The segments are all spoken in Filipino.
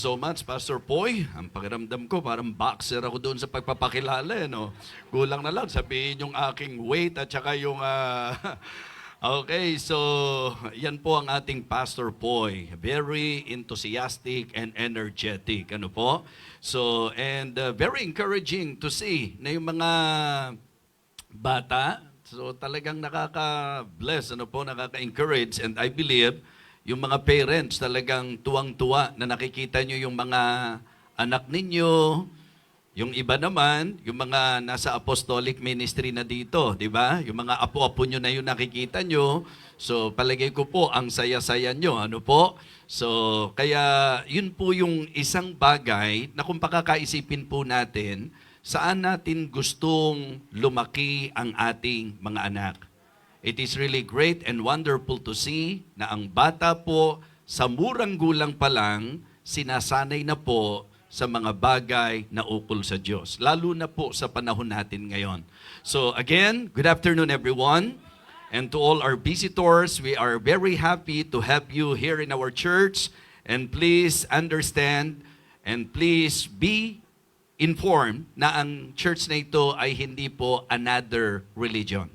So much, Pastor Poy. Ang pakiramdam ko, parang boxer ako doon sa pagpapakilala. No? Kulang na lang sabihin yung aking weight at saka yung... Okay, so yan po ang ating Pastor Poy. Very enthusiastic and energetic. Ano po? So, and very encouraging to see na yung mga bata, so talagang nakaka-bless, ano po, nakaka-encourage. And I believe, yung mga parents talagang tuwang-tuwa na nakikita nyo yung mga anak ninyo, yung iba naman, yung mga nasa apostolic ministry na dito, di ba? Yung mga apo-apo nyo na yung nakikita nyo. So, palagay ko po, ang saya-saya nyo, ano po? So, kaya yun po yung isang bagay na kung pakakaisipin po natin, saan natin gustong lumaki ang ating mga anak. It is really great and wonderful to see na ang bata po sa murang gulang pa lang, sinasanay na po sa mga bagay na ukol sa Diyos. Lalo na po sa panahon natin ngayon. So again, good afternoon everyone. And to all our visitors, we are very happy to have you here in our church. And please understand and please be informed na ang church na ito ay hindi po another religion.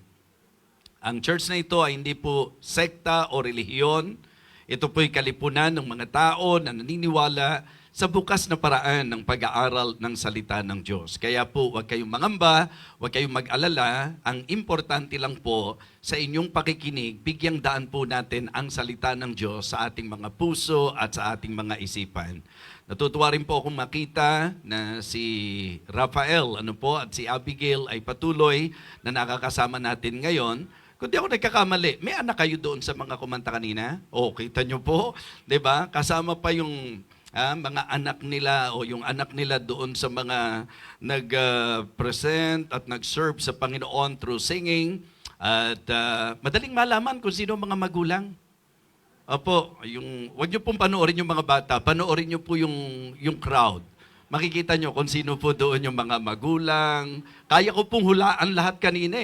Ang church na ito ay hindi po sekta o relihiyon. Ito po'y kalipunan ng mga tao na naniniwala sa bukas na paraan ng pag-aaral ng salita ng Diyos. Kaya po, huwag kayong mangamba, huwag kayong mag-alala. Ang importante lang po sa inyong pakikinig, bigyang daan po natin ang salita ng Diyos sa ating mga puso at sa ating mga isipan. Natutuwa rin po akong makita na si Rafael at si Abigail ay patuloy na nakakasama natin ngayon. Kung di ako nagkakamali, may anak kayo doon sa mga kumanta kanina? O, kita nyo po, di ba? Kasama pa yung mga anak nila o yung anak nila doon sa mga nag-present at nag-serve sa Panginoon through singing. At madaling malaman kung sino mga magulang. Opo, wag nyo pong panoorin yung mga bata, panoorin nyo po yung crowd. Makikita nyo kung sino po doon yung mga magulang. Kaya ko pong hulaan lahat kanina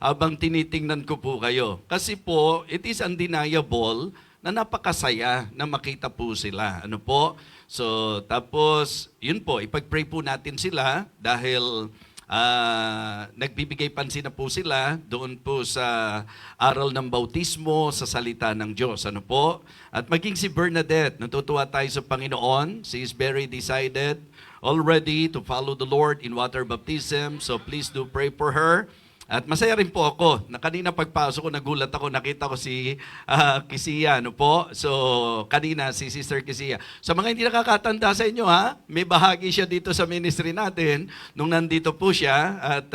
habang tinitingnan ko po kayo. Kasi po, it is undeniable na napakasaya na makita po sila. Ano po? So, tapos, yun po, ipag-pray po natin sila dahil nagbibigay pansin na po sila doon po sa aral ng bautismo sa salita ng Diyos. Ano po? At maging si Bernadette, natutuwa tayo sa Panginoon. She is very decided already to follow the Lord in water baptism. So please do pray for her. At masaya rin po ako na kanina pagpasok ko, nagulat ako, nakita ko si Kisiya, So, kanina si Sister Kisiya. Sa mga hindi nakakatanda sa inyo, may bahagi siya dito sa ministry natin nung nandito po siya at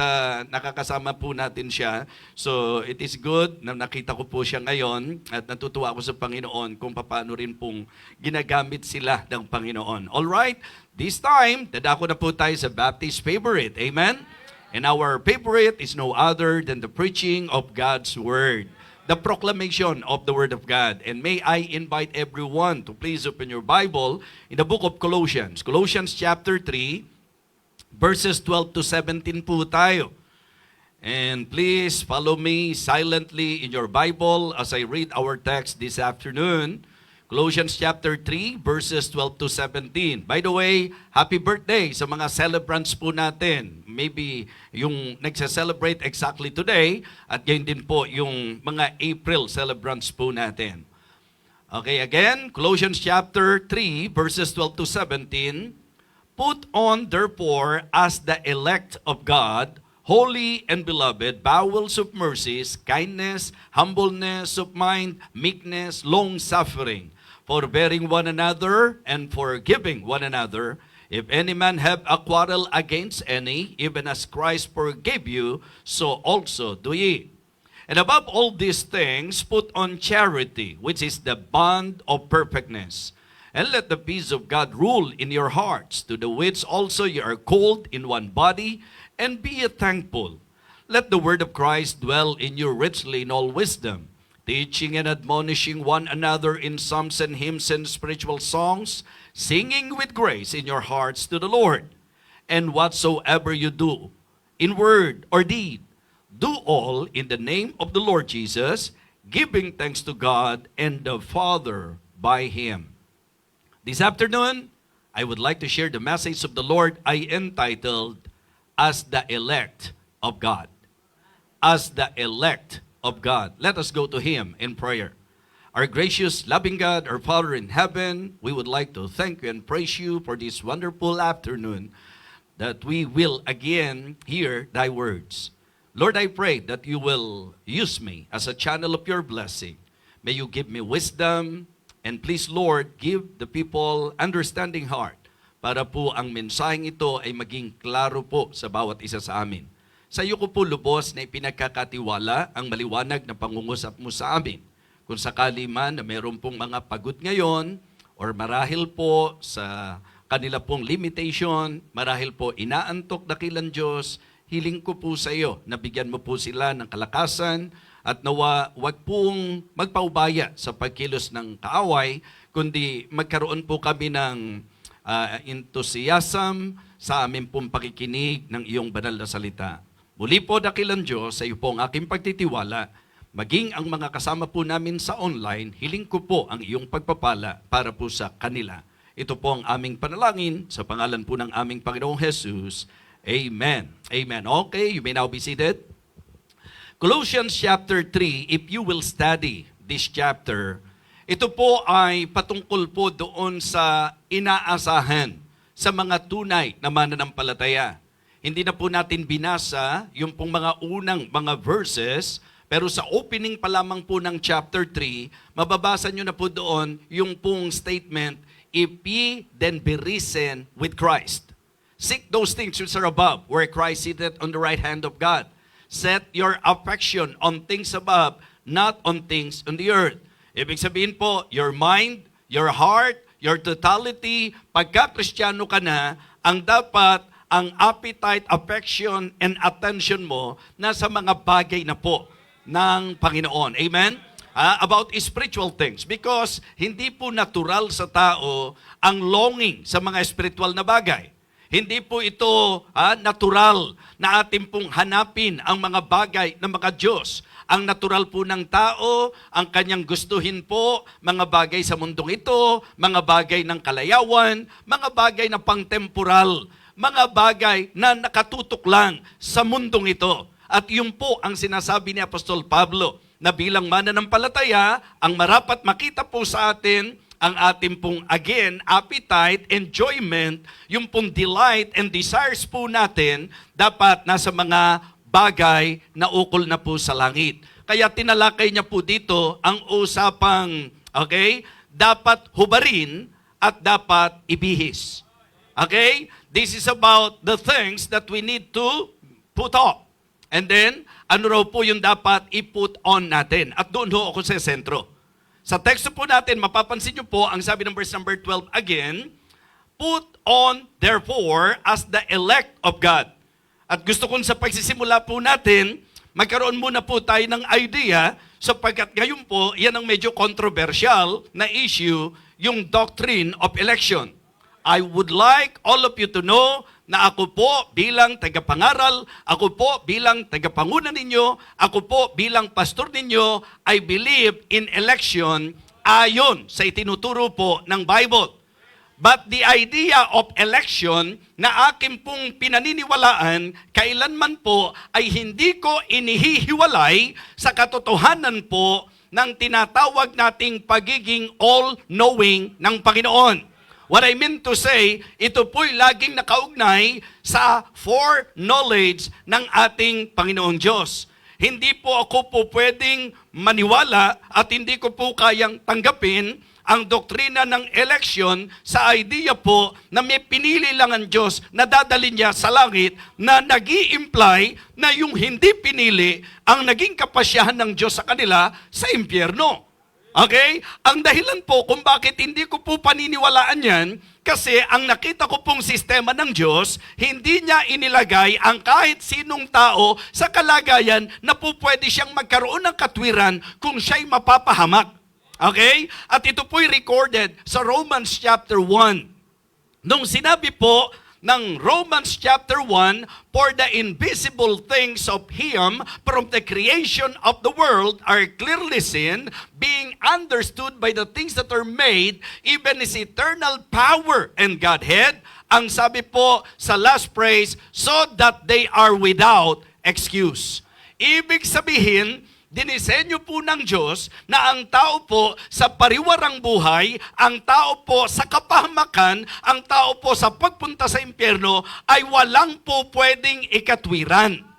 nakakasama po natin siya. So, it is good na nakita ko po siya ngayon at natutuwa ako sa Panginoon kung paano rin pong ginagamit sila ng Panginoon. Alright, this time, dadako na po tayo sa Baptist favorite. Amen? And our favorite is no other than the preaching of God's Word, the proclamation of the Word of God. And may I invite everyone to please open your Bible in the book of Colossians. Colossians chapter 3, verses 12 to 17 po tayo. And please follow me silently in your Bible as I read our text this afternoon. Colossians chapter 3, verses 12 to 17. By the way, happy birthday sa mga celebrants po natin. Maybe yung nagsa-celebrate exactly today at yun din po yung mga April celebrants po natin. Okay, again, Colossians chapter 3, verses 12 to 17. Put on, therefore, as the elect of God, holy and beloved, bowels of mercies, kindness, humbleness of mind, meekness, long-suffering, forbearing one another and forgiving one another. If any man have a quarrel against any, even as Christ forgave you, so also do ye. And above all these things, put on charity, which is the bond of perfectness. And let the peace of God rule in your hearts, to the which also ye are called in one body, and be ye thankful. Let the word of Christ dwell in you richly in all wisdom, teaching and admonishing one another in psalms and hymns and spiritual songs, singing with grace in your hearts to the Lord. And whatsoever you do, in word or deed, do all in the name of the Lord Jesus, giving thanks to God and the Father by Him. This afternoon, I would like to share the message of the Lord I entitled, As the Elect of God. As the elect of God. Let us go to Him in prayer. Our gracious, loving God, our Father in heaven, we would like to thank you and praise you for this wonderful afternoon that we will again hear thy words. Lord, I pray that you will use me as a channel of your blessing. May you give me wisdom, and please, Lord, give the people understanding heart para po ang mensaheng ito ay maging klaro po sa bawat isa sa amin. Sa iyo ko po lubos na ipinagkakatiwala ang maliwanag na pangungusap mo sa amin. Kung sakali man na mayroon pong mga pagod ngayon or marahil po sa kanila pong limitation, marahil po inaantok dakilang Diyos, hiling ko po sa iyo na bigyan mo po sila ng kalakasan at nawa wag pong magpaubaya sa pagkilos ng kaaway, kundi magkaroon po kami ng enthusiasm sa aming pong pakikinig ng iyong banal na salita. Muli po dakilang Diyos, sa iyo po ang aking pagtitiwala. Maging ang mga kasama po namin sa online, hiling ko po ang iyong pagpapala para po sa kanila. Ito po ang aming panalangin sa pangalan po ng aming Panginoong Jesus. Amen. Amen. Okay, you may now be seated. Colossians chapter 3, if you will study this chapter, ito po ay patungkol po doon sa inaasahan sa mga tunay na mananampalataya. Hindi na po natin binasa yung pong mga unang mga verses, pero sa opening pa lamang po ng chapter 3, mababasa nyo na po doon yung pong statement, if ye then be risen with Christ. Seek those things which are above, where Christ sitteth on the right hand of God. Set your affection on things above, not on things on the earth. Ibig sabihin po, your mind, your heart, your totality, pagka-Kristiyano ka na, ang dapat, ang appetite, affection, and attention mo nasa mga bagay na po ng Panginoon. Amen? About spiritual things. Because hindi po natural sa tao ang longing sa mga spiritual na bagay. Hindi po ito natural na ating pong hanapin ang mga bagay ng mga Diyos. Ang natural po ng tao, ang kanyang gustuhin po, mga bagay sa mundong ito, mga bagay ng kalayawan, mga bagay na pangtemporal, mga bagay na nakatutok lang sa mundong ito. At yun po ang sinasabi ni Apostol Pablo, na bilang mananampalataya, ang marapat makita po sa atin, ang ating pong again, appetite, enjoyment, yung pong delight and desires po natin, dapat nasa mga bagay na ukol na po sa langit. Kaya tinalakay niya po dito ang usapang, okay, dapat hubarin at dapat ibihis. Okay? This is about the things that we need to put off. And then, ano raw po yung dapat i-put on natin? At doon ho ako sa sentro. Sa teksto po natin, mapapansin nyo po, ang sabi ng verse number 12 again, put on, therefore, as the elect of God. At gusto kong sa pagsisimula po natin, magkaroon muna po tayo ng idea, sapagkat ngayon po, yan ang medyo controversial na issue, yung doctrine of election. I would like all of you to know na ako po bilang tagapangaral, ako po bilang tagapanguna ninyo, ako po bilang pastor ninyo, I believe in election ayon sa itinuturo po ng Bible. But the idea of election na akin pong pinaniniwalaan, kailanman po ay hindi ko inihihiwalay sa katotohanan po ng tinatawag nating pagiging all-knowing ng Panginoon. What I mean to say, ito po'y laging nakaugnay sa foreknowledge ng ating Panginoong Diyos. Hindi po ako po pwedeng maniwala at hindi ko po kayang tanggapin ang doktrina ng election sa idea po na may pinili lang ang Diyos na dadalhin niya sa langit na nag-i-imply na yung hindi pinili ang naging kapasyahan ng Diyos sa kanila sa impyerno. Okay? Ang dahilan po kung bakit hindi ko po paniniwalaan yan, kasi ang nakita ko pong sistema ng Diyos, hindi niya inilagay ang kahit sinong tao sa kalagayan na po pwede siyang magkaroon ng katwiran kung siya'y mapapahamak. Okay? At ito po'y recorded sa Romans chapter 1. Nung sinabi po ng Romans chapter 1, "For the invisible things of Him from the creation of the world are clearly seen, being understood by the things that are made, even His eternal power and Godhead." Ang sabi po sa last phrase, "so that they are without excuse." Ibig sabihin, dinisenyo po ng Diyos na ang tao po sa pariwarang buhay, ang tao po sa kapahamakan, ang tao po sa pagpunta sa impyerno ay walang po pwedeng ikatwiran.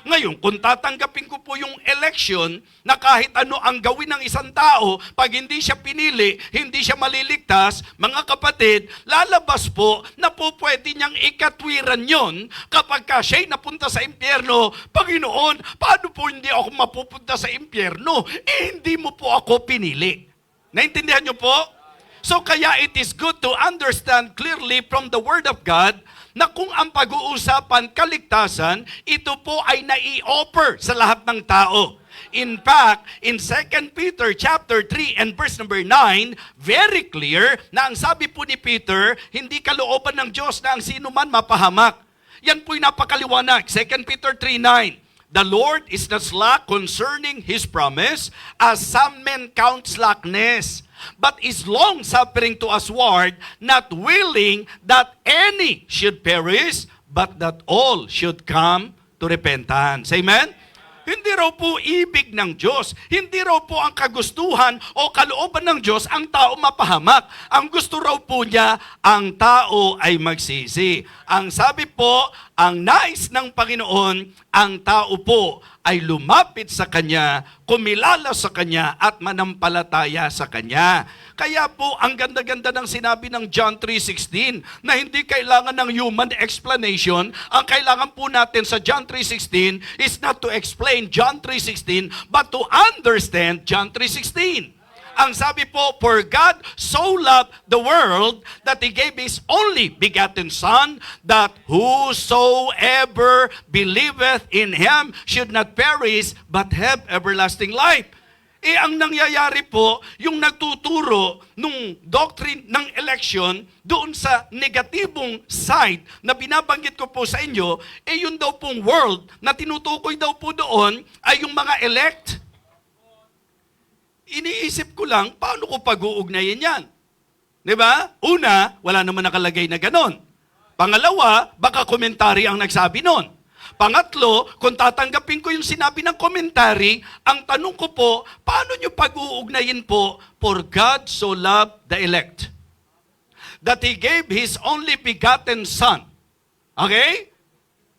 Ngayon, kung tatanggapin ko po yung election na kahit ano ang gawin ng isang tao, pag hindi siya pinili, hindi siya maliligtas, mga kapatid, lalabas po na po pwede niyang ikatwiran yon kapag ka siya'y napunta sa impyerno. Panginoon, paano po hindi ako mapupunta sa impyerno? Hindi mo po ako pinili. Naintindihan niyo po? So kaya it is good to understand clearly from the Word of God na kung ang pag-uusapan kaligtasan, ito po ay nai-offer sa lahat ng tao. In fact, in 2 Peter chapter 3 and verse number 9, very clear na ang sabi po ni Peter, hindi kalooban ng Diyos na ang sino man mapahamak. Yan po'y napakaliwanag. 2 Peter 3:9. "The Lord is not slack concerning His promise, as some men count slackness, but is long-suffering to usward, not willing that any should perish, but that all should come to repentance." Amen? Hindi raw po ibig ng Diyos, hindi raw po ang kagustuhan o kalooban ng Diyos ang tao mapahamak. Ang gusto raw po niya, ang tao ay magsisi. Ang sabi po, ang nais ng Panginoon, ang tao po ay lumapit sa Kanya, kumilala sa Kanya, at manampalataya sa Kanya. Kaya po, ang ganda-ganda ng sinabi ng John 3:16 na hindi kailangan ng human explanation. Ang kailangan po natin sa John 3:16 is not to explain John 3:16, but to understand John 3:16. Ang sabi po, "For God so loved the world that He gave His only begotten Son, that whosoever believeth in Him should not perish, but have everlasting life." Ang nangyayari po, yung nagtuturo nung doctrine ng election doon sa negatibong side na binabanggit ko po sa inyo, yun daw pong world na tinutukoy daw po doon ay yung mga elect. Iniisip ko lang, paano ko pag-uugnayin yan? Diba? Una, wala naman nakalagay na ganon. Pangalawa, baka komentary ang nagsabi nun. Pangatlo, kung tatanggapin ko yung sinabi ng komentary, ang tanong ko po, paano nyo pag-uugnayin po, "For God so loved the elect, that He gave His only begotten Son." Okay?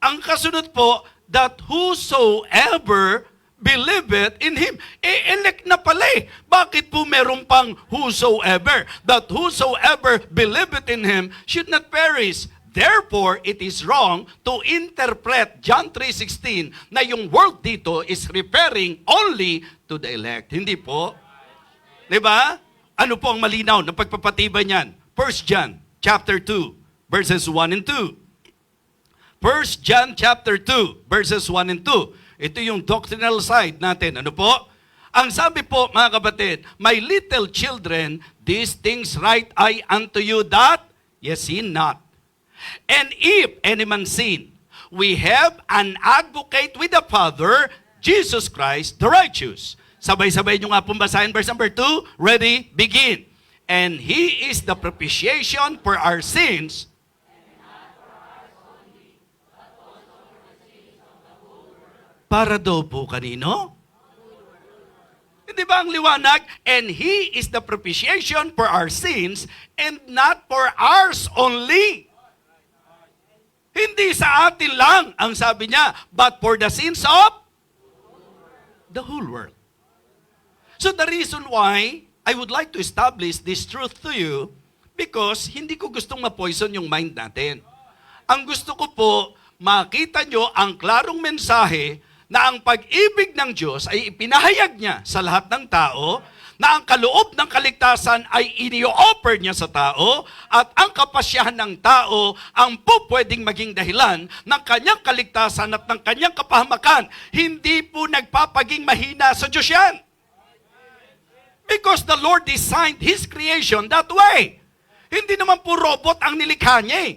Ang kasunod po, "that whosoever believeth in Him." Elect na pala eh. Bakit po meron pang whosoever? "That whosoever believeth in Him should not perish." Therefore, it is wrong to interpret John 3:16 na yung word dito is referring only to the elect. Hindi po. Diba? Ano po ang malinaw na pagpapatibay niyan? 1 John chapter 2, verses 1 and 2. 1 John chapter 2, verses 1 and 2. Ito yung doctrinal side natin. Ano po? Ang sabi po, mga kapatid, "My little children, these things write I unto you that ye sin not. And if any man sin, we have an advocate with the Father, Jesus Christ the righteous." Sabay-sabay nyo nga pong basahin verse number 2. Ready? Begin. "And He is the propitiation for our sins." Para daw po kanino? Hindi ba ang liwanag? "And He is the propitiation for our sins, and not for ours only." Hindi sa atin lang, ang sabi niya, but for the sins of the whole world. So the reason why I would like to establish this truth to you, because hindi ko gustong ma-poison yung mind natin. Ang gusto ko po, makita nyo ang klarong mensahe na ang pag-ibig ng Diyos ay ipinahayag niya sa lahat ng tao, na ang kaloob ng kaligtasan ay ini-offer niya sa tao, at ang kapasyahan ng tao ang pwedeng maging dahilan ng kanyang kaligtasan at ng kanyang kapahamakan. Hindi po nagpapaging mahina sa Diyos yan. Because the Lord designed His creation that way. Hindi naman po robot ang nilikha niya eh.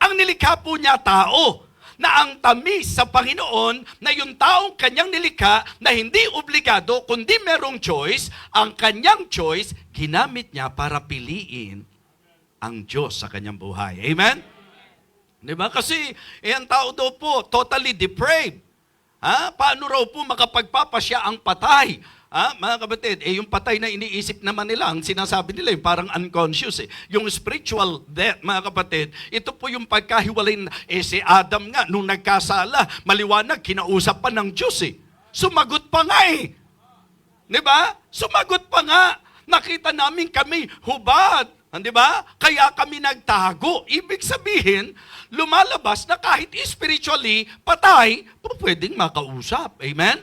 Ang nilikha po niya tao, na ang tamis sa Panginoon na yung taong kanyang nilikha na hindi obligado kundi merong choice, ang kanyang choice, ginamit niya para piliin ang Diyos sa kanyang buhay. Amen? Diba? Kasi ang tao daw po totally depraved. Paano raw po makapagpapasya ang patay? Mga kapatid, yung patay na iniisip naman nila, ang sinasabi nila, yung parang unconscious. Yung spiritual death, mga kapatid, ito po yung pagkahiwalay. Si Adam nga, nung nagkasala, maliwanag, kinausap pa ng Diyos. Sumagot pa nga Diba? Sumagot pa nga. Nakita namin kami hubad. Diba? Kaya kami nagtago. Ibig sabihin, lumalabas na kahit spiritually patay, pwedeng makausap. Amen?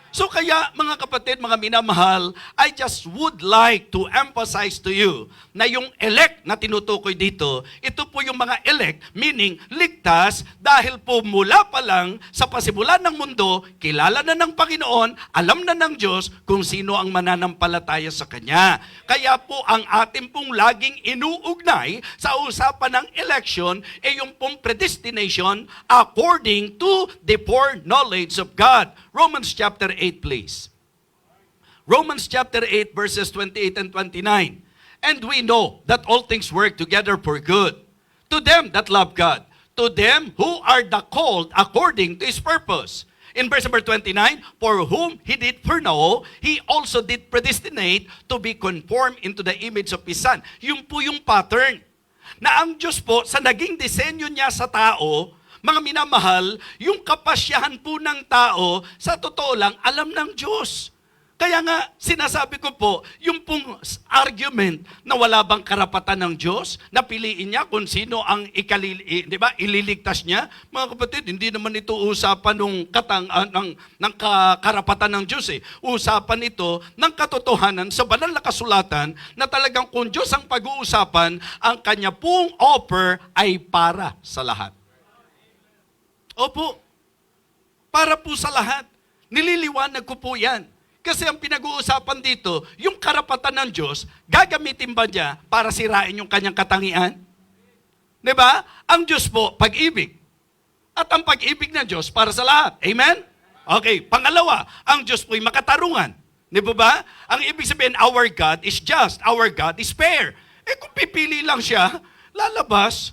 So kaya mga kapatid, mga minamahal, I just would like to emphasize to you na yung elect na tinutukoy dito, ito po yung mga elect, meaning ligtas, dahil po mula pa lang sa pasimulan ng mundo, kilala na ng Panginoon, alam na ng Diyos kung sino ang mananampalataya sa Kanya. Kaya po ang atin pong laging inuugnay sa usapan ng election ay yung pong predestination according to the foreknowledge of God. Romans chapter 8, please. Romans chapter 8, verses 28 and 29. And we know that all things work together for good, to them that love God, to them who are the called according to His purpose. In verse number 29, for whom He did foreknow, He also did predestinate to be conformed into the image of His Son. Yung po yung pattern na ang Diyos po sa naging disenyo niya sa tao, mga minamahal, yung kapasyahan po ng tao, sa totoo lang, alam ng Diyos. Kaya nga, sinasabi ko po, yung pong argument na wala bang karapatan ng Diyos, na piliin niya kung sino ang ililigtas niya, mga kapatid, hindi naman ito usapan ng karapatan ng Diyos. Usapan ito ng katotohanan sa banal na kasulatan na talagang kung Diyos ang pag-uusapan, ang kanya pong offer ay para sa lahat. Opo, para po sa lahat. Nililiwanag ko po yan. Kasi ang pinag-uusapan dito, yung karapatan ng Diyos, gagamitin ba niya para sirain yung kanyang katangian? Diba? Ang Diyos po, pag-ibig. At ang pag-ibig ng Diyos para sa lahat. Amen? Okay, pangalawa, ang Diyos po'y makatarungan. Di ba? Ang ibig sabihin, our God is just, our God is fair. Kung pipili lang siya, lalabas,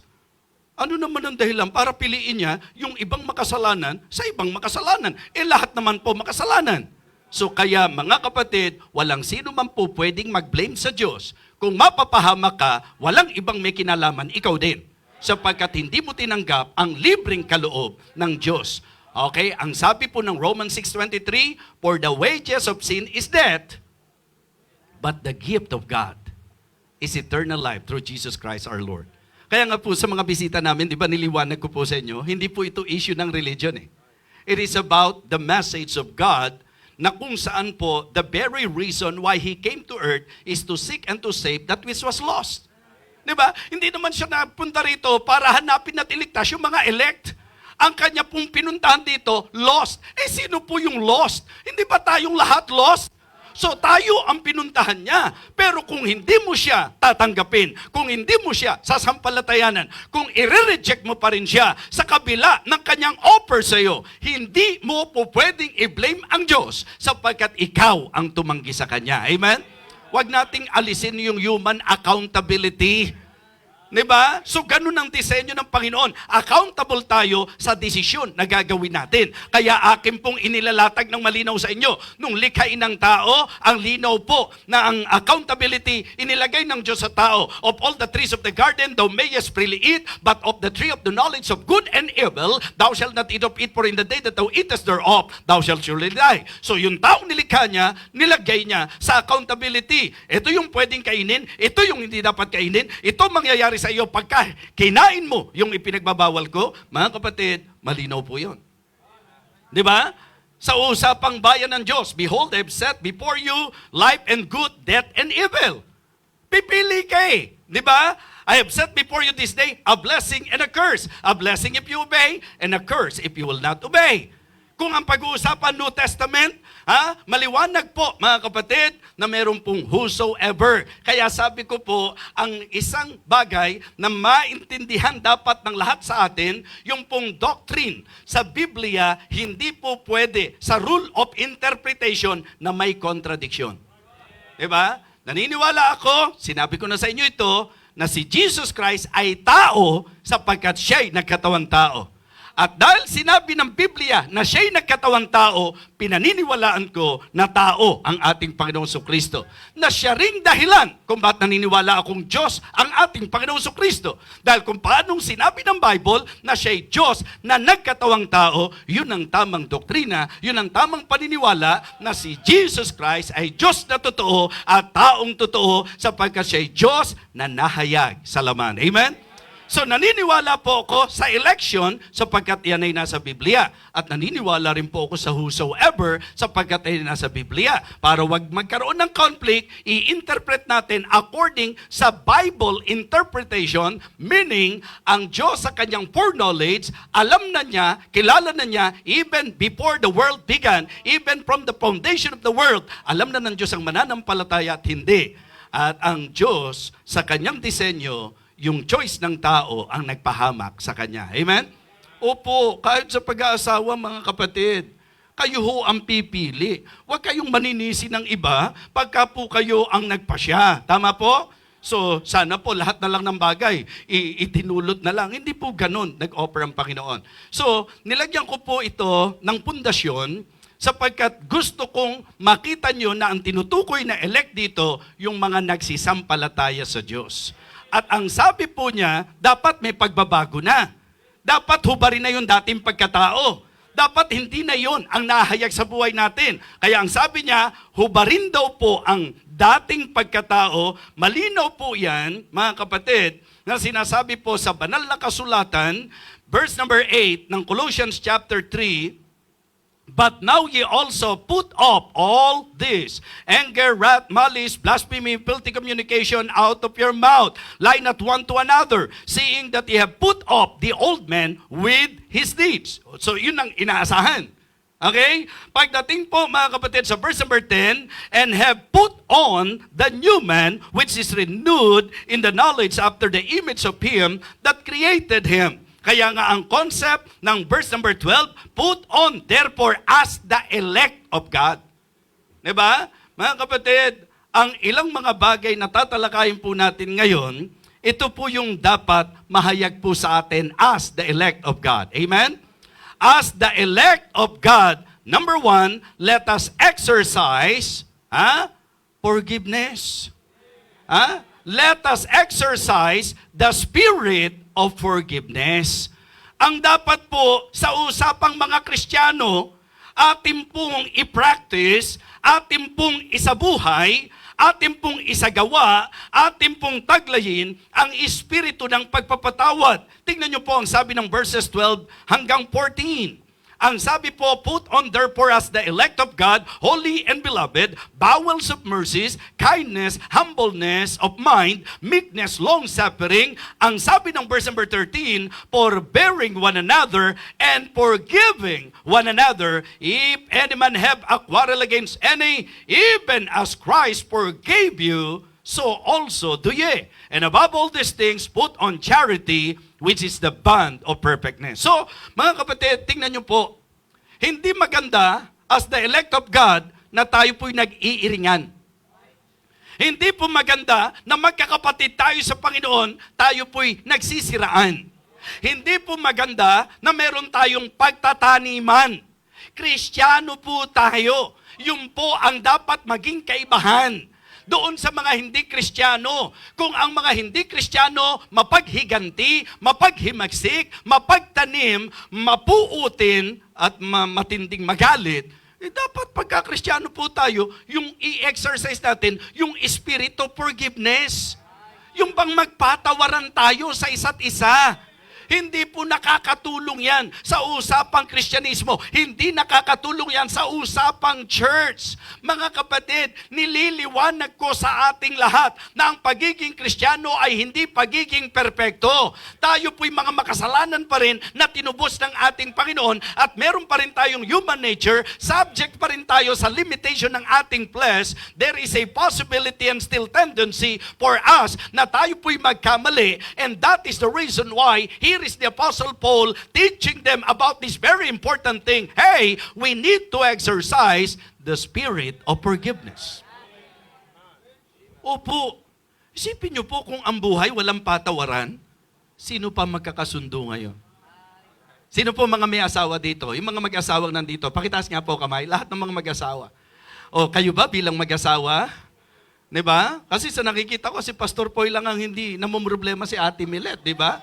ano naman ang dahilan para piliin niya yung ibang makasalanan sa ibang makasalanan? Lahat naman po makasalanan. So kaya mga kapatid, walang sino man po pwedeng mag-blame sa Diyos. Kung mapapahamak ka, walang ibang may kinalaman, ikaw din. Sapagkat hindi mo tinanggap ang libreng kaloob ng Diyos. Okay, ang sabi po ng Romans 6:23, for the wages of sin is death, but the gift of God is eternal life through Jesus Christ our Lord. Kaya nga po sa mga bisita namin, di ba niliwanag ko po sa inyo, hindi po ito issue ng religion It is about the message of God na kung saan po the very reason why He came to earth is to seek and to save that which was lost. Di ba? Hindi naman siya napunta rito para hanapin at iligtas yung mga elect. Ang kanya pong pinuntahan dito, lost. Sino po yung lost? Hindi ba tayong lahat lost? So tayo ang pinuntahan niya. Pero kung hindi mo siya tatanggapin, kung hindi mo siya sasampalatayanan, kung i-reject mo pa rin siya sa kabila ng kanyang offer sa iyo, hindi mo po pwedeng i-blame ang Diyos sapagkat ikaw ang tumanggi sa kanya. Amen? Huwag nating alisin yung human accountability. Diba? So ganun ang disenyo ng Panginoon. Accountable tayo sa desisyon na gagawin natin. Kaya akin pong inilalatag ng malinaw sa inyo. Nung likhain ng tao, ang linaw po na ang accountability inilagay ng Diyos sa tao. Of all the trees of the garden, thou mayest freely eat, but of the tree of the knowledge of good and evil, thou shalt not eat of it, for in the day that thou eatest thereof, thou shalt surely die. So yung taong nilikha niya, nilagay niya sa accountability. Ito yung pwedeng kainin, ito yung hindi dapat kainin, ito mangyayari sa iyo pagka kinain mo yung ipinagbabawal ko, mga kapatid, malinaw po yun. Di ba? Sa usapang bayan ng Diyos, behold, I have set before you life and good, death and evil. Pipili ka Di ba? I have set before you this day a blessing and a curse. A blessing if you obey, and a curse if you will not obey. Kung ang pag-uusapan New Testament, Maliwanag po, mga kapatid, na meron pong whosoever. Kaya sabi ko po, ang isang bagay na maintindihan dapat ng lahat sa atin, yung pong doctrine sa Biblia, hindi po pwede sa rule of interpretation na may contradiction. Diba? Naniniwala ako, sinabi ko na sa inyo ito, na si Jesus Christ ay tao sapagkat siya'y nagkatawang tao. At dahil sinabi ng Biblia na siya'y nagkatawang tao, pinaniniwalaan ko na tao ang ating Panginoong Kristo. Na siya ring dahilan kung bakit naniniwala akong Diyos ang ating Panginoong Kristo. Dahil kung paanong sinabi ng Bible na siya'y Diyos na nagkatawang tao, yun ang tamang doktrina, yun ang tamang paniniwala na si Jesus Christ ay Diyos na totoo at taong totoo sapagkat siya'y Diyos na nahayag sa laman. Amen? So naniniwala po ako sa election sapagkat yan ay nasa Biblia. At naniniwala rin po ako sa whosoever sapagkat ay nasa Biblia. Para wag magkaroon ng conflict, i-interpret natin according sa Bible interpretation, meaning ang Diyos sa kanyang foreknowledge, alam na niya, kilala na niya, even before the world began, even from the foundation of the world, alam na ng Diyos ang mananampalataya at hindi. At ang Diyos sa kanyang disenyo, yung choice ng tao ang nagpahamak sa kanya. Amen? Opo, kahit sa pag-aasawa, mga kapatid, kayo ho ang pipili. Huwag kayong maninisi ng iba pagka po kayo ang nagpasya. Tama po? So, sana po lahat na lang ng bagay, itinulot na lang. Hindi po ganun nag-offer ang Panginoon. So, nilagyan ko po ito ng pundasyon sapagkat gusto kong makita nyo na ang tinutukoy na elect dito, yung mga nagsisampalataya sa Diyos. At ang sabi po niya, dapat may pagbabago na. Dapat hubarin na yung dating pagkatao. Dapat hindi na yon ang nahayag sa buhay natin. Kaya ang sabi niya, hubarin daw po ang dating pagkatao. Malinaw po yan, mga kapatid, na sinasabi po sa banal na kasulatan, verse number 8 ng Colossians chapter 3, but now ye also put off all this, anger, wrath, malice, blasphemy, filthy communication out of your mouth. Lie not one to another, seeing that ye have put off the old man with his deeds. So yun ang inaasahan. Okay? Pagdating po, mga kapatid, sa verse number 10, and have put on the new man, which is renewed in the knowledge after the image of him that created him. Kaya nga ang concept ng verse number 12, put on therefore as the elect of God. Diba? Mga kapatid, ang ilang mga bagay na tatalakayin po natin ngayon, ito po yung dapat mahayag po sa atin as the elect of God. Amen? As the elect of God, number 1, let us exercise forgiveness. Let us exercise the spirit of forgiveness. Ang dapat po sa usapang mga Kristiyano, atin pong i-practice, atin pong isabuhay, atin pong isagawa, atin pong taglayin ang espiritu ng pagpapatawad. Tingnan niyo po ang sabi ng verses 12 hanggang 14. Ang sabi po, put on therefore as the elect of God, holy and beloved, bowels of mercies, kindness, humbleness of mind, meekness, long-suffering. Ang sabi ng verse number 13, forbearing one another and forgiving one another, if any man have a quarrel against any, even as Christ forgave you, so also do ye. And above all these things, put on charity, which is the bond of perfectness. So, mga kapatid, tingnan nyo po, hindi maganda as the elect of God na tayo po'y nag-iiringan. Hindi po maganda na magkakapatid tayo sa Panginoon, tayo po'y nagsisiraan. Hindi po maganda na meron tayong pagtataniman. Kristiyano po tayo. Yun po ang dapat maging kaibahan doon sa mga hindi Kristiyano. Kung ang mga hindi Kristiyano mapaghiganti, mapaghimagsik, mapagtanim, mapuutin, at matinding magalit, dapat pagka Kristiyano po tayo, yung i-exercise natin, yung spirit of forgiveness. Yung bang magpatawaran tayo sa isa't isa. Hindi po nakakatulong yan sa usapang Kristyanismo. Hindi nakakatulong yan sa usapang church. Mga kapatid, nililiwanag ko sa ating lahat na ang pagiging Kristiyano ay hindi pagiging perpekto. Tayo po'y mga makasalanan pa rin na tinubos ng ating Panginoon at meron pa rin tayong human nature, subject pa rin tayo sa limitation ng ating flesh. There is a possibility and still tendency for us na tayo po'y magkamali, and that is the reason why here is the Apostle Paul teaching them about this very important thing. Hey, we need to exercise the spirit of forgiveness. Opo, isipin niyo po kung ang buhay walang patawaran, sino pa magkakasundo ngayon? Sino po mga may asawa dito? Yung mga mag-asawang nandito, pakitaas nga po kamay, lahat ng mga mag-asawa. O kayo ba bilang mag-asawa? Di ba? Kasi sa nakikita ko, si Pastor Poy lang ang hindi namumroblema si Ate Milet, di ba?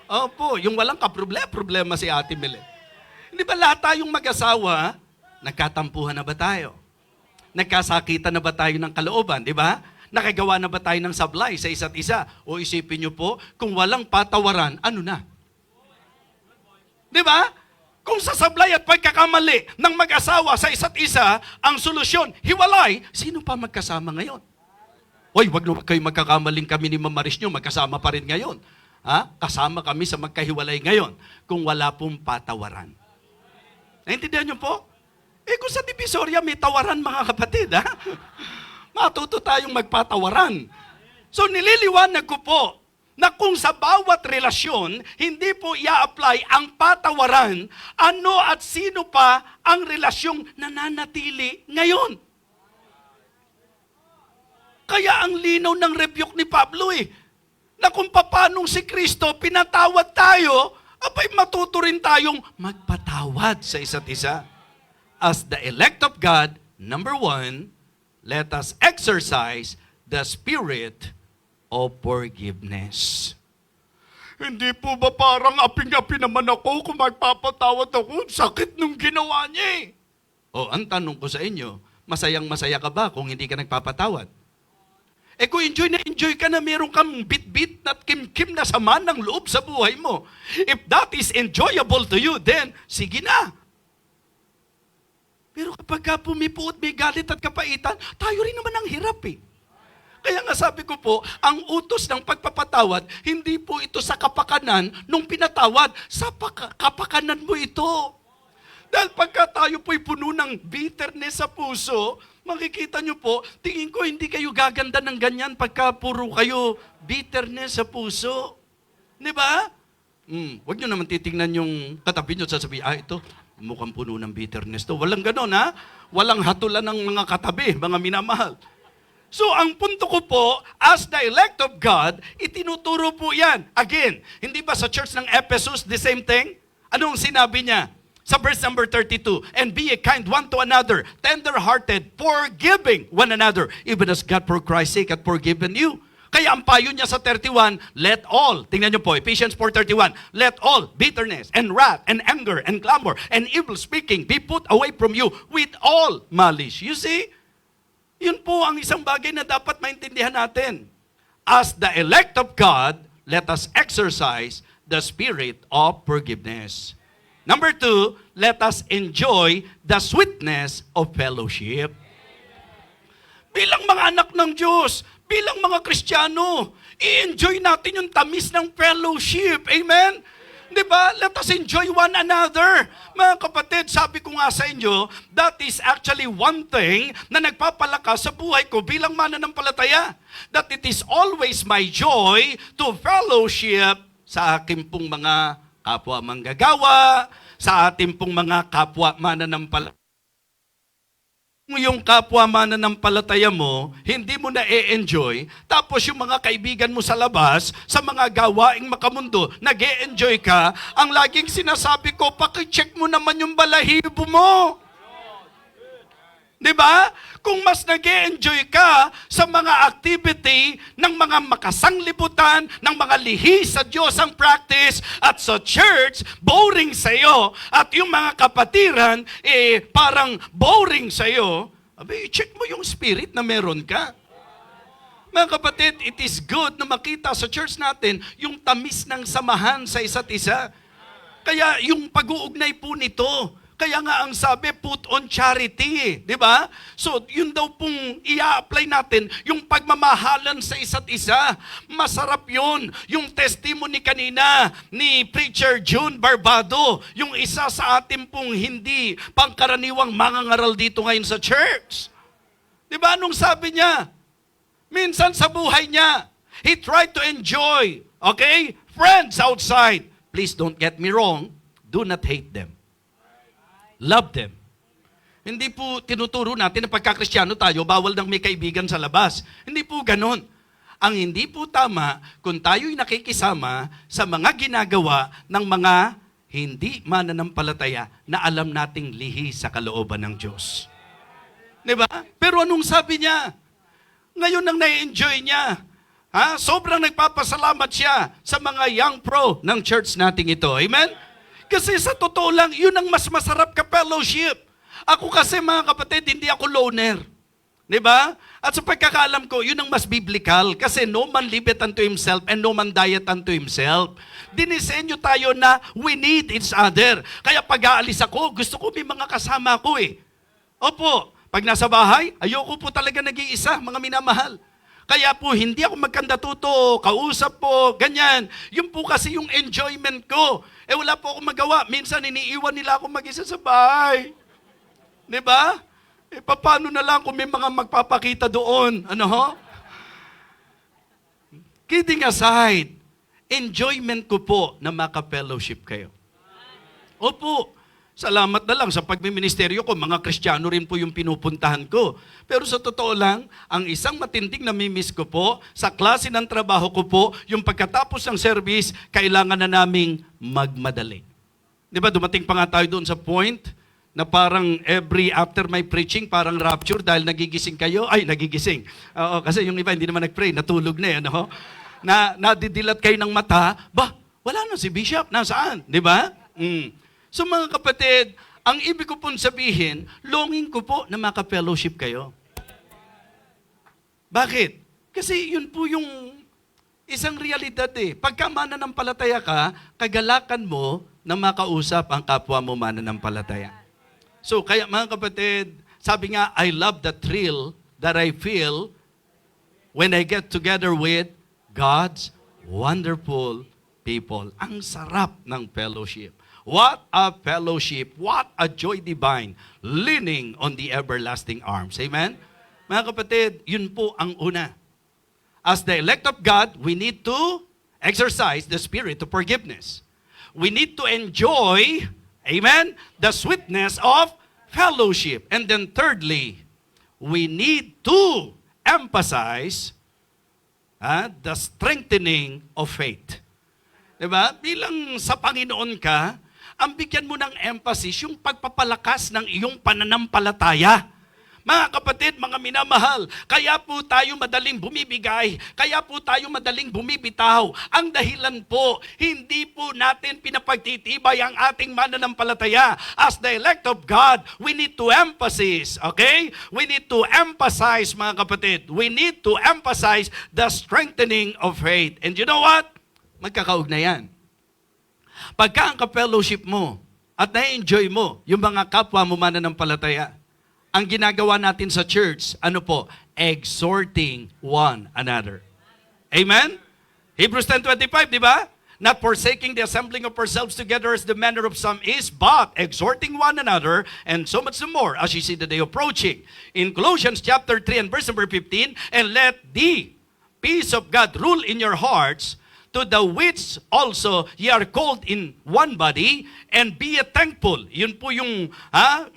Opo, yung walang problema si Ate Milet. Di ba lahat tayong mag-asawa, nagkatampuhan na ba tayo? Nagkasakitan na ba tayo ng kalooban, di ba? Nakagawa na ba tayo ng sablay sa isa't isa? O isipin nyo po, kung walang patawaran, ano na? Di ba? Kung sa sablay at pagkakamali ng mag-asawa sa isa't isa, ang solusyon, hiwalay, sino pa magkasama ngayon? Hoy, wag na kayo magkakamaling kami ni Mama Maris nyo, magkasama pa rin ngayon. Ha? Kasama kami sa magkahiwalay ngayon kung wala pong patawaran. Naintindihan nyo po? Kung sa Divisoria may tawaran mga kapatid, ha? Matuto tayong magpatawaran. So nililiwanag ko po na kung sa bawat relasyon, hindi po i-apply ang patawaran, ano at sino pa ang relasyong nananatili ngayon. Kaya ang linaw ng rebuke ni Pablo na kung paanong si Kristo pinatawad tayo, abay matuto rin tayong magpatawad sa isa't isa. As the elect of God, number 1, let us exercise the spirit of forgiveness. Hindi po ba parang aping-api naman ako kung magpapatawad ako? Sakit nung ginawa niya ang tanong ko sa inyo, masayang-masaya ka ba kung hindi ka nagpapatawad? Kung enjoy na enjoy ka na meron kang bit-bit at kim-kim na sama ng loob sa buhay mo. If that is enjoyable to you, then sige na. Pero kapag ka pumipuot, may galit at kapaitan, tayo rin naman ang hirap Kaya nga sabi ko po, ang utos ng pagpapatawad, hindi po ito sa kapakanan nung pinatawad, sa kapakanan mo ito. Dahil pagka tayo po'y puno ng bitterness sa puso, makikita nyo po, tingin ko hindi kayo gaganda ng ganyan pagka puro kayo bitterness sa puso. Di ba? Huwag nyo naman titingnan yung katabi nyo at sasabihin, ito, mukhang puno ng bitterness to. Walang ganon, ha? Walang hatulan ng mga katabi, mga minamahal. So, ang punto ko po, as the elect of God, itinuturo po yan. Again, hindi ba sa church ng Ephesus, the same thing? Anong sinabi niya? Sa verse number 32, and be ye kind one to another, tender-hearted, forgiving one another, even as God for Christ's sake hath forgiven you. Kaya ang payo niya sa 31, let all, tingnan niyo po, Ephesians 4:31, let all bitterness and wrath and anger and clamor and evil speaking be put away from you with all malice. You see? Yun po ang isang bagay na dapat maintindihan natin. As the elect of God, let us exercise the spirit of forgiveness. Number 2, let us enjoy the sweetness of fellowship. Bilang mga anak ng Diyos, bilang mga Kristiyano, i-enjoy natin yung tamis ng fellowship. Amen? Di ba? Let us enjoy one another. Mga kapatid, sabi ko nga sa inyo, that is actually one thing na nagpapalakas sa buhay ko bilang mananampalataya. That it is always my joy to fellowship sa aking pong mga kapwa manggagawa, sa ating pong mga kapwa mananampalataya. Kung yung kapwa mananampalataya mo, hindi mo na e-enjoy, tapos yung mga kaibigan mo sa labas, sa mga gawaing makamundo, nag-e-enjoy ka, ang laging sinasabi ko, pakicheck mo naman yung balahibo mo. Di ba? Kung mas nag-e-enjoy ka sa mga activity ng mga makasanglibutan, ng mga lihis sa Diyos ang practice, at sa church, boring sa iyo, at yung mga kapatiran, parang boring sa iyo, check mo yung spirit na meron ka. Mga kapatid, it is good na makita sa church natin yung tamis ng samahan sa isa't isa. Kaya yung pag-uugnay po nito, kaya nga ang sabi, put on charity, di ba? So, yun daw pong i-apply natin, yung pagmamahalan sa isa't isa. Masarap yun. Yung testimony kanina ni Preacher June Barbado, yung isa sa atin pong hindi pangkaraniwang mangangaral dito ngayon sa church. Di ba? Anong sabi niya? Minsan sa buhay niya, he tried to enjoy, okay? Friends outside. Please don't get me wrong, do not hate them. Love them. Hindi po tinuturo natin na pagka-Kristiyano tayo, bawal nang may kaibigan sa labas. Hindi po ganon. Ang hindi po tama kung tayo'y nakikisama sa mga ginagawa ng mga hindi mananampalataya na alam nating lihi sa kalooban ng Diyos. Diba? Pero anong sabi niya? Ngayon nang na-enjoy niya. Sobrang nagpapasalamat siya sa mga young pro ng church nating ito. Amen? Kasi sa totoo lang, yun ang mas masarap ka-fellowship. Ako kasi mga kapatid, hindi ako loner. Diba? At sa pagkakaalam ko, yun ang mas biblical. Kasi no man liveth unto himself and no man dieth unto himself. Dinisenyo tayo na we need each other. Kaya pag aalis ako, gusto ko may mga kasama ko eh. Opo, pag nasa bahay, ayoko po talaga nag-iisa, mga minamahal. Kaya po, hindi ako magkandatuto, kausap po, ganyan. Yun po kasi yung enjoyment ko. Wala po akong magawa. Minsan, iniiwan nila ako mag-isa sa bahay. Diba? Paano na lang kung may mga magpapakita doon? Ano ho? Kidding aside, enjoyment ko po na maka-fellowship kayo. Opo. Salamat na lang sa pagmiministeryo ko, mga Kristiyano rin po yung pinupuntahan ko. Pero sa totoo lang, ang isang matinding namimiss ko po, sa klase ng trabaho ko po, yung pagkatapos ng service, kailangan na naming magmadali. Di ba, dumating pa nga tayo doon sa point na parang after my preaching, parang rapture dahil nagigising kayo. Ay, nagigising. Oo, kasi yung iba hindi naman nag-pray, natulog na yan. Nadidilat kayo ng mata, wala na si Bishop, nasaan? Di ba? So mga kapatid, ang ibig ko pong sabihin, longing ko po na maka-fellowship kayo. Bakit? Kasi yun po yung isang realidad eh. Pagka mananampalataya ka, kagalakan mo na makausap ang kapwa mo mananampalataya. So kaya mga kapatid, sabi nga, I love the thrill that I feel when I get together with God's wonderful people. Ang sarap ng fellowship. What a fellowship, what a joy divine, leaning on the everlasting arms. Amen? Mga kapatid, yun po ang una. As the elect of God, we need to exercise the spirit of forgiveness. We need to enjoy, amen, the sweetness of fellowship. And then thirdly, we need to emphasize the strengthening of faith. Diba? Bilang sa Panginoon ka, ang bigyan mo ng emphasis yung pagpapalakas ng iyong pananampalataya. Mga kapatid, mga minamahal, kaya po tayo madaling bumibigay, kaya po tayo madaling bumibitaw. Ang dahilan po, hindi po natin pinapagtitibay ang ating mananampalataya. As the elect of God, we need to emphasize, okay? We need to emphasize, mga kapatid, we need to emphasize the strengthening of faith. And you know what? Magkakaugnayan. Pagka ang ka-fellowship mo at na-enjoy mo yung mga kapwa mo mananampalataya, ang ginagawa natin sa church, ano po? Exhorting one another. Amen? Hebrews 10:25, di ba? Not forsaking the assembling of ourselves together as the manner of some is, but exhorting one another, and so much the more as you see the day approaching. In Colossians chapter 3 and verse number 15, and let the peace of God rule in your hearts, to the which also ye are called in one body, and be thankful. Yun po yung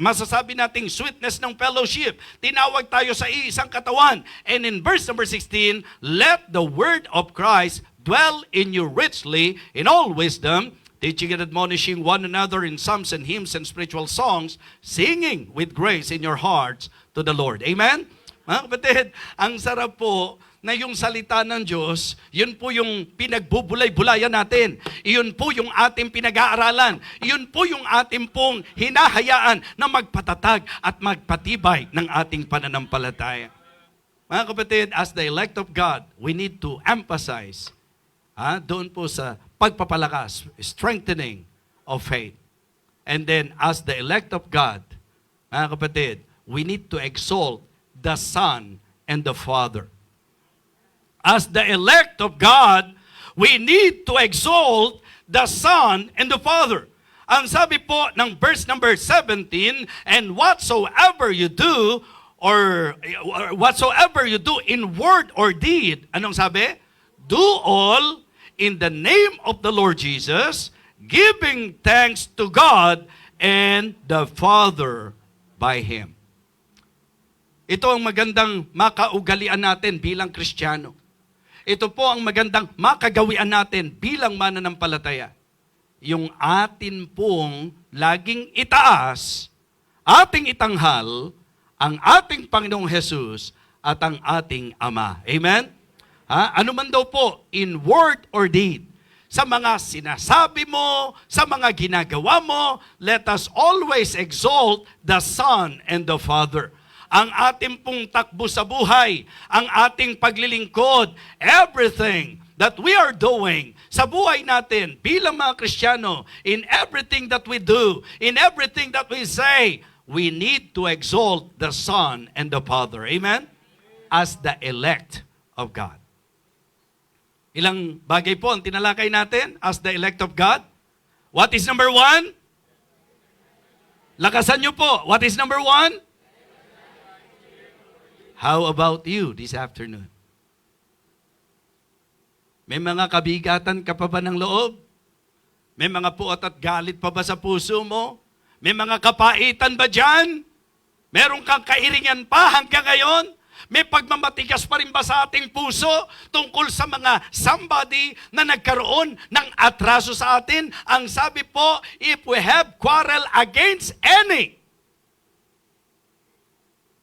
masasabi nating sweetness ng fellowship. Tinawag tayo sa isang katawan. And in verse number 16, let the word of Christ dwell in you richly in all wisdom, teaching and admonishing one another in psalms and hymns and spiritual songs, singing with grace in your hearts to the Lord. Amen? Mga kapatid, ang sarap po na yung salita ng Diyos, yun po yung pinagbubulay-bulayan natin. Iyon po yung ating pinag-aaralan. Iyon po yung ating pong hinahayaan na magpatatag at magpatibay ng ating pananampalataya. Mga kapatid, as the elect of God, we need to emphasize doon po sa pagpapalakas, strengthening of faith. And then, as the elect of God, mga kapatid, we need to exalt the Son and the Father. As the elect of God, we need to exalt the Son and the Father. Ang sabi po ng verse number 17, and whatsoever you do, or whatsoever you do in word or deed, anong sabi? Do all in the name of the Lord Jesus, giving thanks to God and the Father by Him. Ito ang magandang makaugalian natin bilang Kristiyano. Ito po ang magandang makagawian natin bilang mananampalataya. Yung atin pong laging itaas, ating itanghal, ang ating Panginoong Jesus at ang ating Ama. Amen? Ano man daw po, in word or deed, sa mga sinasabi mo, sa mga ginagawa mo, let us always exalt the Son and the Father. Ang ating pong takbo sa buhay, ang ating paglilingkod, everything that we are doing sa buhay natin bilang mga Kristiyano, in everything that we do, in everything that we say, we need to exalt the Son and the Father. Amen? As the elect of God. Ilang bagay po ang tinalakay natin as the elect of God? What is number 1? Lakasan nyo po. What is number 1? How about you this afternoon? May mga kabigatan ka pa ba ng loob? May mga puot at galit pa ba sa puso mo? May mga kapaitan ba dyan? Meron kang kairingan pa hanggang ngayon? May pagmamatigas pa rin ba sa ating puso tungkol sa mga somebody na nagkaroon ng atraso sa atin? Ang sabi po, if we have quarrel against any,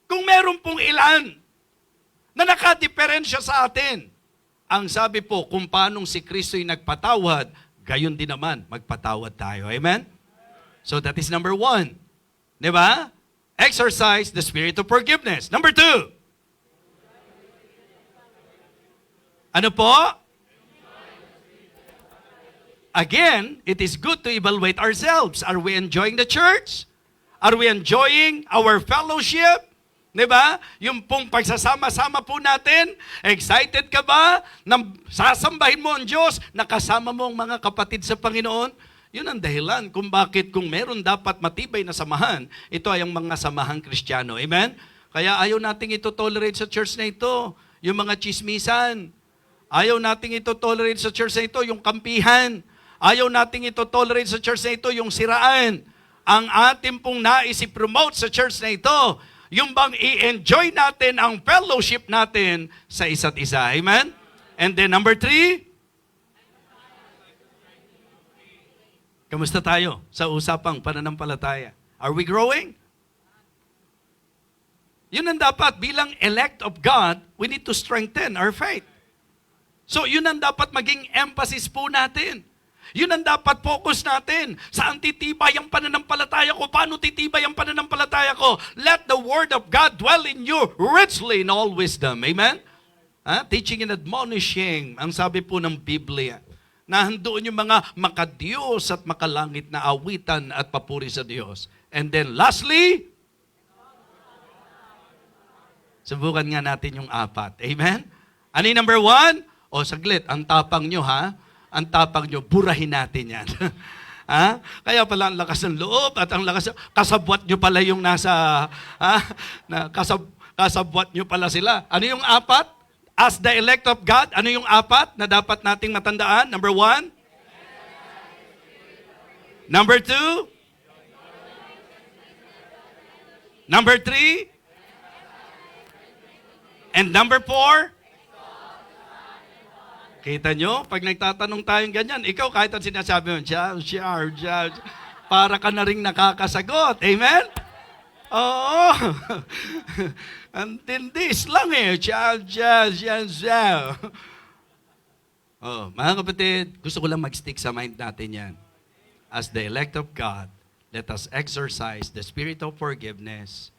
kung meron pong ilan na nakadiferensya sa atin, ang sabi po, kung paanong si Kristo'y nagpatawad, gayon din naman, magpatawad tayo. Amen? So that is number 1. Di ba? Exercise the spirit of forgiveness. Number 2. Ano po? Again, it is good to evaluate ourselves. Are we enjoying the church? Are we enjoying our fellowship? Diba? Yung pong pagsasama-sama po natin, excited ka ba na sasambahin mo ang Diyos, nakasama mo ang mga kapatid sa Panginoon? Yun ang dahilan kung bakit kung meron dapat matibay na samahan, ito ay ang mga samahang Kristiyano. Amen? Kaya ayaw nating ito tolerate sa church na ito, yung mga chismisan. Ayaw nating ito tolerate sa church na ito, yung kampihan. Ayaw nating ito tolerate sa church na ito, yung siraan. Ang ating pong nais i-promote sa church na ito, yung bang i-enjoy natin ang fellowship natin sa isa't isa. Amen? And then number 3, kamusta tayo sa usapang pananampalataya? Are we growing? Yun ang dapat bilang elect of God, we need to strengthen our faith. So yun ang dapat maging emphasis po natin. Yun ang dapat focus natin. Saan titibay ang pananampalataya ko? Paano titibay ang pananampalataya ko? Let the Word of God dwell in you richly in all wisdom. Amen? Teaching and admonishing, ang sabi po ng Biblia. Nahandoon yung mga makadiyos at makalangit na awitan at papuri sa Diyos. And then lastly, subukan nga natin yung 4. Amen? Ano yung number 1? O saglit, ang tapang nyo ha? Ang tapang nyo, burahin natin yan. Kaya pala ang lakas ng loob at ang lakas, kasabwat nyo pala yung nasa, kasabwat nyo pala sila. Ano yung 4? As the elect of God, ano yung 4 na dapat nating matandaan? Number 1? Number 2? Number 3? And number 4? Kita nyo, pag nagtatanong tayong ganyan, ikaw kahit ang sinasabi mo, para ka na rin nakakasagot. Amen? Oo. Antindis lang eh. Oh, mga kapatid, gusto ko lang mag-stick sa mind natin yan. As the elect of God, let us exercise the spirit of forgiveness.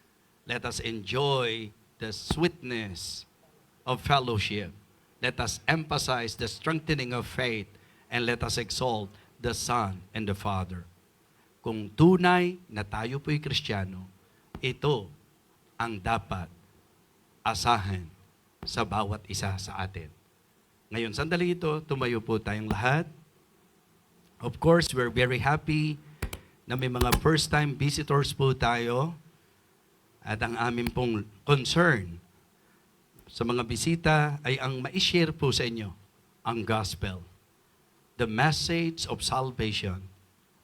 Let us enjoy the sweetness of fellowship. Let us emphasize the strengthening of faith and let us exalt the Son and the Father. Kung tunay na tayo po'y Kristiyano, ito ang dapat asahan sa bawat isa sa atin. Ngayon, sandali ito, tumayo po tayong lahat. Of course, we're very happy na may mga first-time visitors po tayo at ang amin pong concern sa mga bisita ay ang ma-share po sa inyo ang gospel, the message of salvation,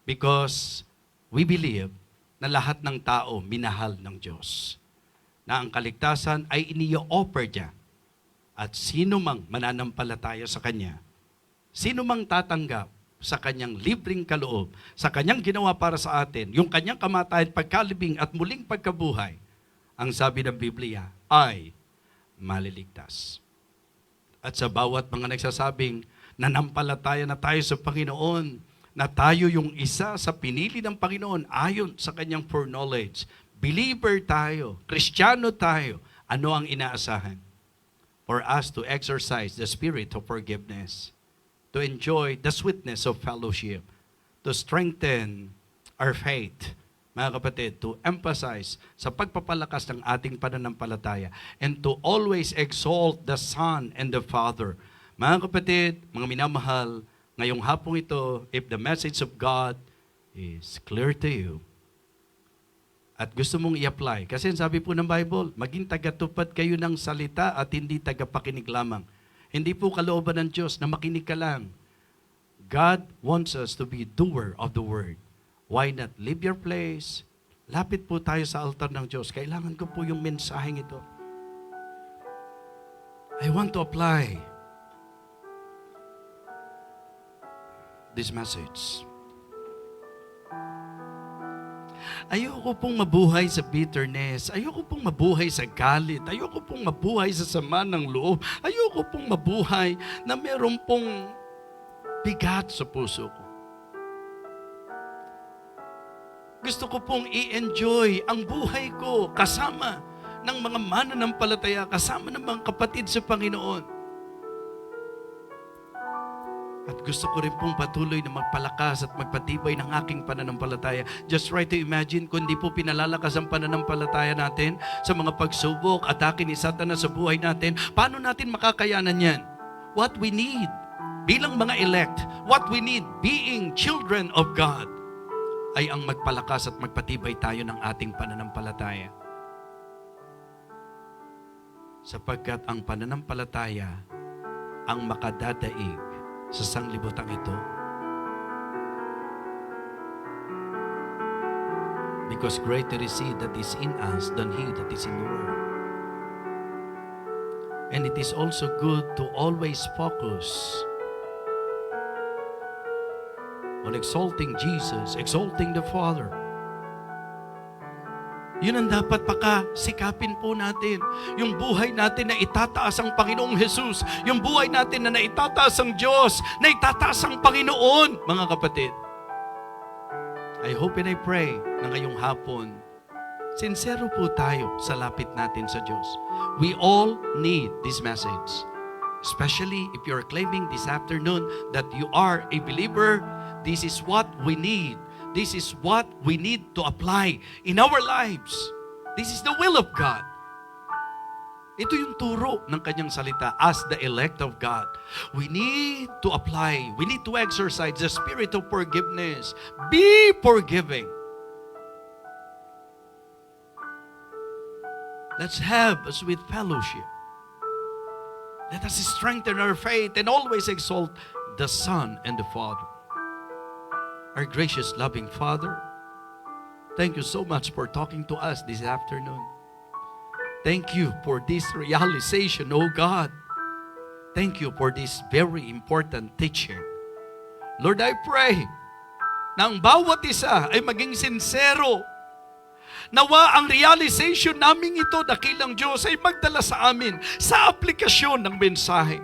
because we believe na lahat ng tao minahal ng Diyos, na ang kaligtasan ay iniyo-offer niya at sino mang mananampalataya sa Kanya, sino mang tatanggap sa Kanyang libreng kaloob, sa Kanyang ginawa para sa atin, yung Kanyang kamatayan, pagkalibing at muling pagkabuhay, ang sabi ng Biblia ay maliligtas. At sa bawat mga nagsasabing nanampalataya na tayo sa Panginoon, na tayo yung isa sa pinili ng Panginoon ayon sa Kanyang foreknowledge, believer tayo, Kristiyano tayo, ano ang inaasahan? For us to exercise the spirit of forgiveness, to enjoy the sweetness of fellowship, to strengthen our faith, mga kapatid, to emphasize sa pagpapalakas ng ating pananampalataya, and to always exalt the Son and the Father. Mga kapatid, mga minamahal, ngayong hapong ito, if the message of God is clear to you, at gusto mong i-apply, kasi sabi po ng Bible, maging tagatupad kayo ng salita at hindi tagapakinig lamang. Hindi po kalooban ng Diyos na makinig ka lang. God wants us to be doer of the word. Why not leave your place? Lapit po tayo sa altar ng Diyos. Kailangan ko po yung mensaheng ito. I want to apply this message. Ayoko pong mabuhay sa bitterness. Ayoko pong mabuhay sa galit. Ayoko pong mabuhay sa sama ng loob. Ayoko pong mabuhay na meron pong bigat sa puso ko. Gusto ko pong i-enjoy ang buhay ko kasama ng mga mananampalataya, kasama ng mga kapatid sa Panginoon. At gusto ko rin pong patuloy na magpalakas at magpatibay ng aking pananampalataya. Just try to imagine kung di po pinalalakas ang pananampalataya natin sa mga pagsubok, atake ni Satanas sa buhay natin, paano natin makakayanan yan? What we need bilang mga elect, what we need being children of God, ay ang magpalakas at magpatibay tayo ng ating pananampalataya. Sapagkat ang pananampalataya ang makadadaig sa sanglibutang ito. Because greater is He that is in us than he that is in the world. And it is also good to always focus on exalting Jesus, exalting the Father. Yun ang dapat pakasikapin po natin. Yung buhay natin na itataas ang Panginoong Jesus. Yung buhay natin na naitataas ang Diyos, na itataas ang Panginoon, mga kapatid. I hope and I pray na ngayong hapon, sincero po tayo sa lapit natin sa Diyos. We all need this message. Especially if you're claiming this afternoon that you are a believer, this is what we need. This is what we need to apply in our lives. This is the will of God. Ito yung turo ng kanyang salita as the elect of God. We need to apply, we need to exercise the spirit of forgiveness. Be forgiving. Let's have a sweet fellowship. Let us strengthen our faith and always exalt the Son and the Father. Our gracious, loving Father, thank you so much for talking to us this afternoon. Thank you for this realization, oh God. Thank you for this very important teaching. Lord, I pray na ang bawat isa ay maging sincero. Nawa ang realization namin ito, dakilang Diyos, ay magdala sa amin sa aplikasyon ng mensahe.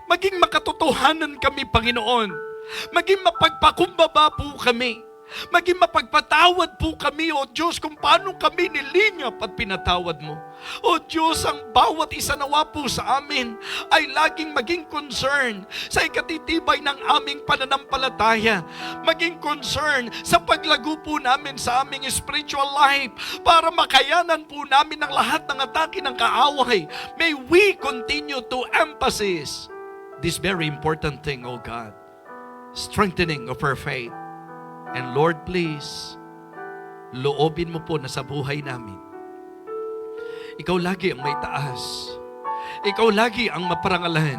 Maging makatotohanan kami, Panginoon. Maging mapagpakumbaba po kami. Maging mapagpatawad po kami, O Diyos, kung paano kami nilinyap at pinatawad mo. O Diyos, ang bawat isa nawa po sa amin ay laging maging concern sa ikatitibay ng aming pananampalataya. Maging concern sa paglago po namin sa aming spiritual life para makayanan po namin ang lahat ng atake ng kaaway. May we continue to emphasize this very important thing, O God. Strengthening of our faith. And Lord, please, loobin mo po na sa buhay namin, Ikaw lagi ang may taas. Ikaw lagi ang maparangalan.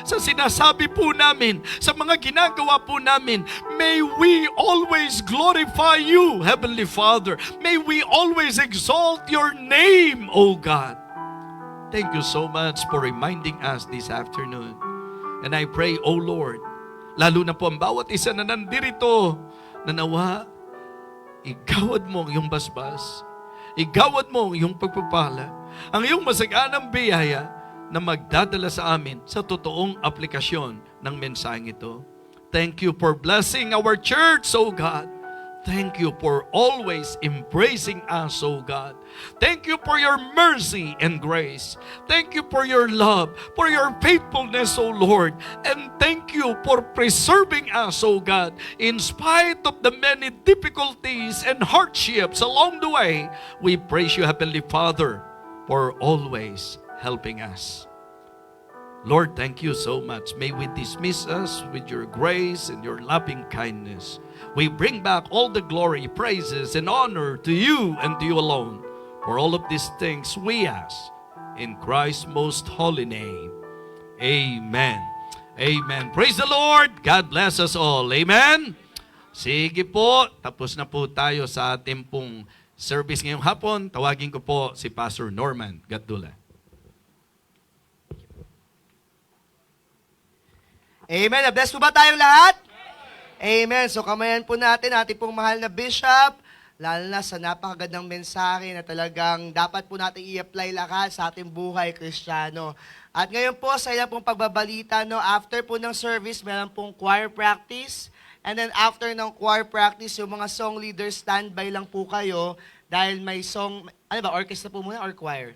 Sa sinasabi po namin, sa mga ginagawa po namin, may we always glorify you, Heavenly Father. May we always exalt your name, O God. Thank you so much for reminding us this afternoon. And I pray, O Lord, lalo na po ang bawat isa na nandirito, na nawa, igawad mo ang iyong basbas, igawad mo ang iyong pagpapala, ang iyong masaganang biyaya na magdadala sa amin sa totoong aplikasyon ng mensaheng ito. Thank you for blessing our church, O God. Thank you for always embracing us, O God. Thank you for your mercy and grace. Thank you for your love, for your faithfulness, O Lord. And thank you for preserving us, O God, in spite of the many difficulties and hardships along the way. We praise you, Heavenly Father, for always helping us. Lord, thank you so much. May we dismiss us with your grace and your loving kindness. We bring back all the glory, praises, and honor to you and to you alone. For all of these things we ask in Christ's most holy name. Amen. Amen. Praise the Lord. God bless us all. Amen. Sige po, tapos na po tayo sa ating pong service ngayong hapon. Tawagin ko po si Pastor Norman Gatdula. Amen. Bless po ba tayong lahat? Amen. So kamayan po natin ating pong mahal na Bishop, lalo na sa napakagandang mensahe na talagang dapat po natin i-apply lahat sa ating buhay Kristiyano. At ngayon po sa ilang pong pagbabalita, no, after po ng service, meron pong choir practice. And then after ng choir practice, yung mga song leaders, standby lang po kayo dahil may song, ano ba, orchestra po muna or choir?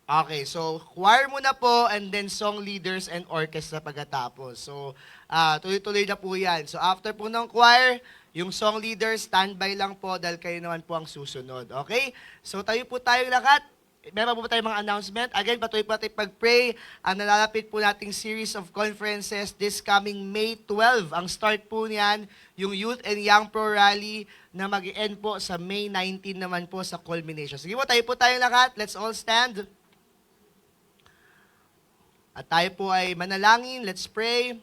Okay, so choir muna po and then song leaders and orchestra pagkatapos. So, tuloy-tuloy na po yan. So, after po ng choir, yung song leaders, standby lang po dahil kayo naman po ang susunod. Okay? So, tayo po tayong lahat. Meron po tayong mga announcement. Again, patuloy po natin pag-pray. Ang nalalapit po nating series of conferences this coming May 12. Ang start po niyan, yung Youth and Young Pro Rally na mag-end po sa May 19 naman po sa culmination. Sige po tayong lahat. Let's all stand. At tayo po ay manalangin. Let's pray.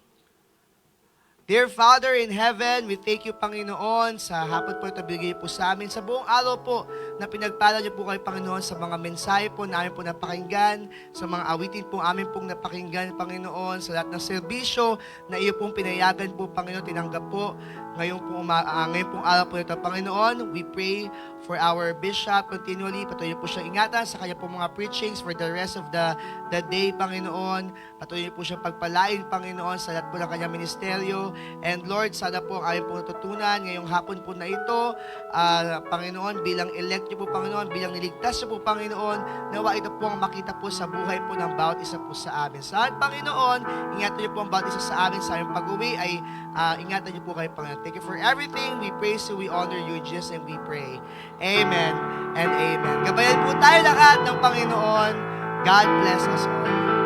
Dear Father in heaven, we thank you, Panginoon, sa hapon po ito bigay po sa amin. Sa buong araw po na pinagpala niyo po kay Panginoon sa mga mensahe po na amin po napakinggan, sa mga awitin po amin pong napakinggan, Panginoon, sa lahat ng serbisyo na iyo pong pinayagan po, Panginoon, tinanggap po. Ngayon pong araw po ito, Panginoon, we pray for our bishop continually. Patuloy po siyang ingatan sa kanya po mga preachings for the rest of the day, Panginoon. Patuloy po siyang pagpalain, Panginoon, sa lahat po ng kanyang ministeryo. And Lord, sana po ang aming po natutunan ngayong hapon po na ito, Panginoon, bilang elect niyo po, Panginoon, bilang niligtas niyo po, Panginoon, nawa ito po ang makita po sa buhay po ng bawat isa po sa amin. Sa Panginoon, ingatan niyo po ang bawat isa sa amin sa aming pag-uwi ay ingatan niyo po kayo, Panginoon. Thank you for everything. We praise you, we honor you, Jesus, and we pray. Amen and amen. Gabayan po tayo lahat ng Panginoon. God bless us all.